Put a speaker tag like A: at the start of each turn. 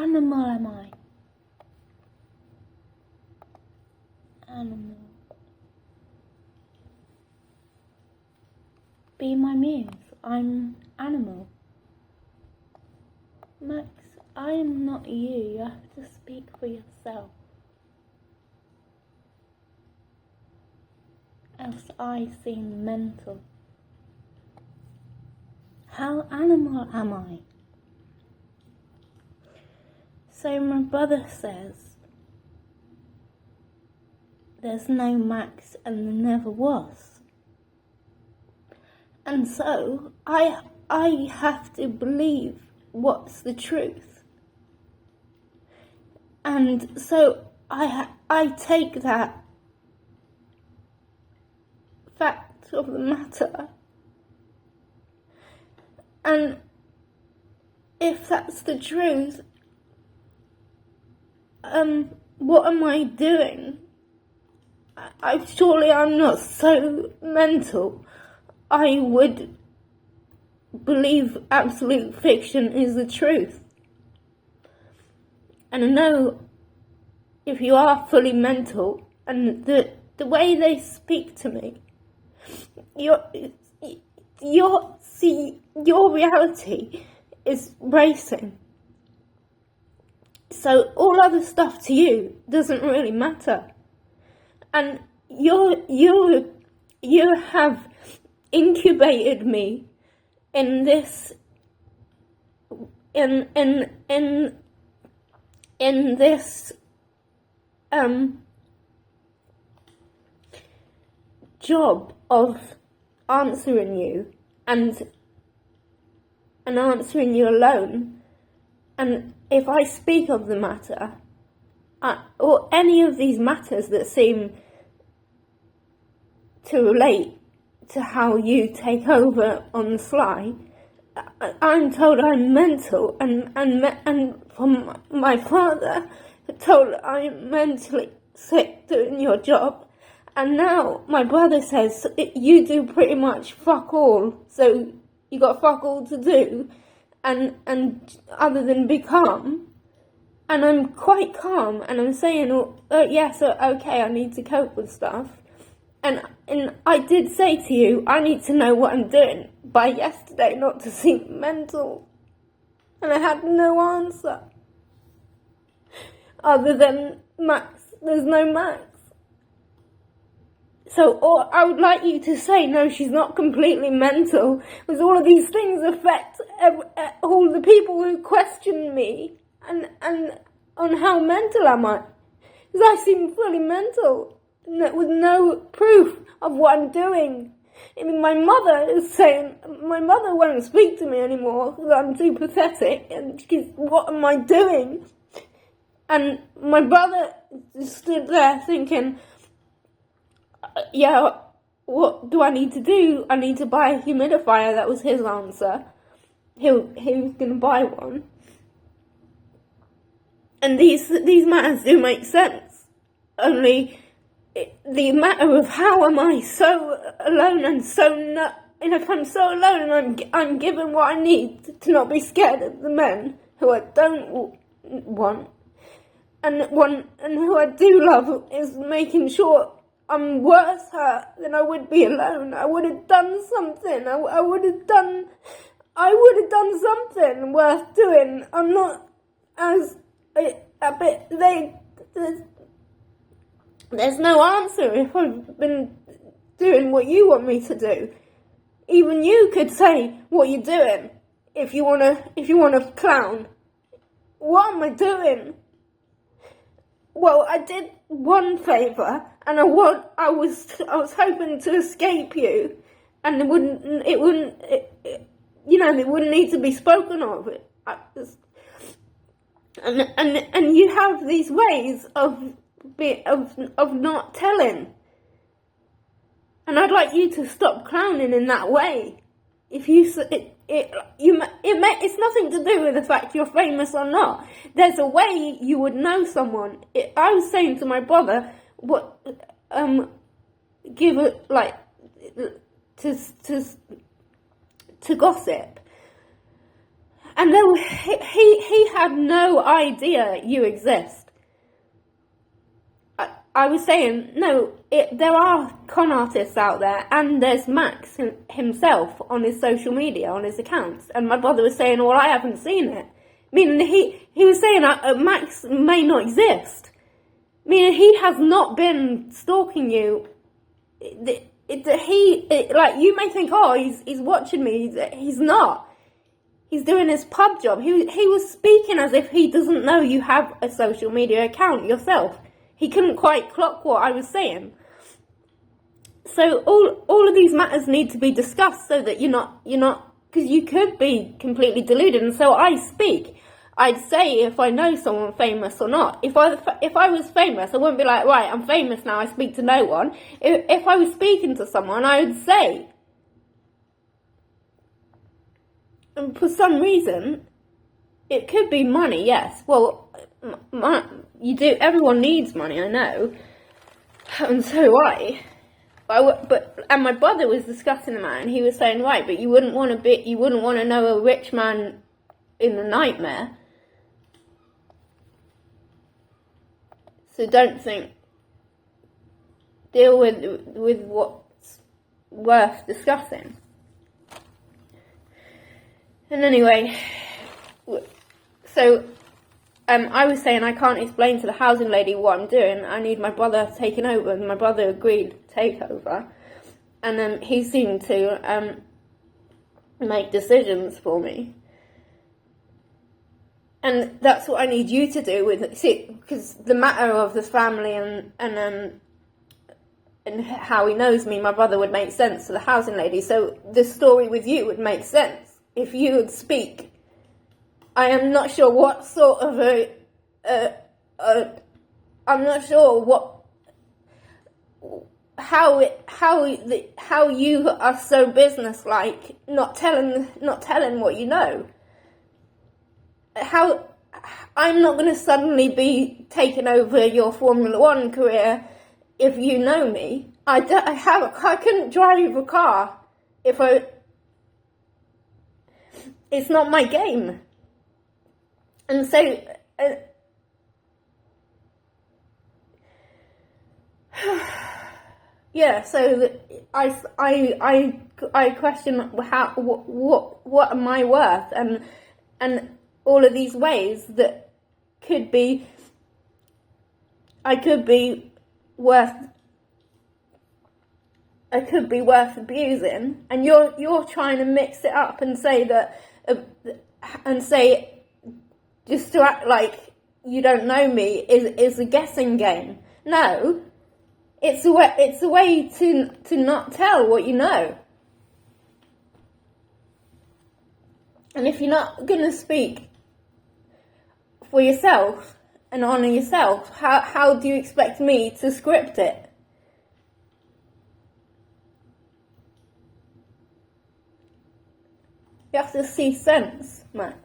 A: animal am I? Animal. Be my muse. I'm animal. Max, I am not you. You have to speak for yourself. Else I seem mental. How animal am I? So my brother says there's no Max and there never was. And so I have to believe what's the truth. And so I take that fact of the matter, and if that's the truth, what am I doing? Surely I'm not so mental. I would believe absolute fiction is the truth. And I know if you are fully mental, and the way they speak to me, your reality is racing. So all other stuff to you doesn't really matter. And you have incubated me in this this job of answering you and answering you alone. And if I speak of the matter, or any of these matters that seem to relate to how you take over on the fly, I'm told I'm mental, and from my father told I'm mentally sick doing your job, and now my brother says you do pretty much fuck all, so you got fuck all to do, and other than be calm. And I'm quite calm, and I'm saying, yes, okay, I need to cope with stuff. And I did say to you, I need to know what I'm doing by yesterday, not to seem mental. And I had no answer. Other than Max, there's no Max. So, or I would like you to say, no, she's not completely mental, because all of these things affect all the people who question me. And on how mental am I? Because I seem fully mental, with no proof of what I'm doing. I mean, my mother is saying, my mother won't speak to me anymore because I'm too pathetic, and she's, what am I doing? And my brother stood there thinking, yeah, what do I need to do? I need to buy a humidifier. That was his answer. He was going to buy one. And these matters do make sense. Only the matter of how am I so alone and so not, and if I'm so alone and I'm given what I need to not be scared of the men who I don't want and who I do love, is making sure I'm worse hurt than I would be alone. I would have done something. I would have done something worth doing. I'm not as there's no answer if I've been doing what you want me to do. Even you could say what you're doing if you wanna clown. What am I doing? Well, I did one favour, and I was hoping to escape you, and it wouldn't need to be spoken of. And you have these ways of not telling, and I'd like you to stop clowning in that way. If it's nothing to do with the fact you're famous or not. There's a way you would know someone. I was saying to my brother, give it like to gossip. And though he had no idea you exist. I was saying, no, there are con artists out there, and there's Max himself on his social media, on his accounts. And my brother was saying, well, I haven't seen it. Meaning he was saying Max may not exist. Meaning he has not been stalking you. Like, you may think, oh, he's watching me. He's not. He's doing his pub job. He was speaking as if he doesn't know you have a social media account yourself. He couldn't quite clock what I was saying. So all of these matters need to be discussed so that you're not, because you could be completely deluded. And so I speak. I'd say if I know someone famous or not. If I was famous, I wouldn't be like, right, I'm famous now, I speak to no one. If I was speaking to someone, I would say. And for some reason, it could be money, yes. Well, everyone needs money, I know. And so do I. And my brother was discussing the man, and he was saying, right, but you wouldn't want to know a rich man in a nightmare. So don't think. Deal with what's worth discussing. And anyway, so I was saying I can't explain to the housing lady what I'm doing. I need my brother taking over, and my brother agreed to take over. And then he seemed to make decisions for me. And that's what I need you to do because the matter of the family and how he knows me, my brother would make sense to the housing lady. So the story with you would make sense if you would speak. I am not sure what sort of I'm not sure how you are so businesslike, not telling what you know. How I'm not going to suddenly be taking over your Formula One career if you know me. I couldn't drive a car it's not my game. And so yeah, so I question what am I worth, and all of these ways that I could be worth abusing, and you're trying to mix it up and say that just to act like you don't know me is a guessing game. No, it's a way to not tell what you know. And if you're not going to speak for yourself and honour yourself, how do you expect me to script it? You have to see sense, Max.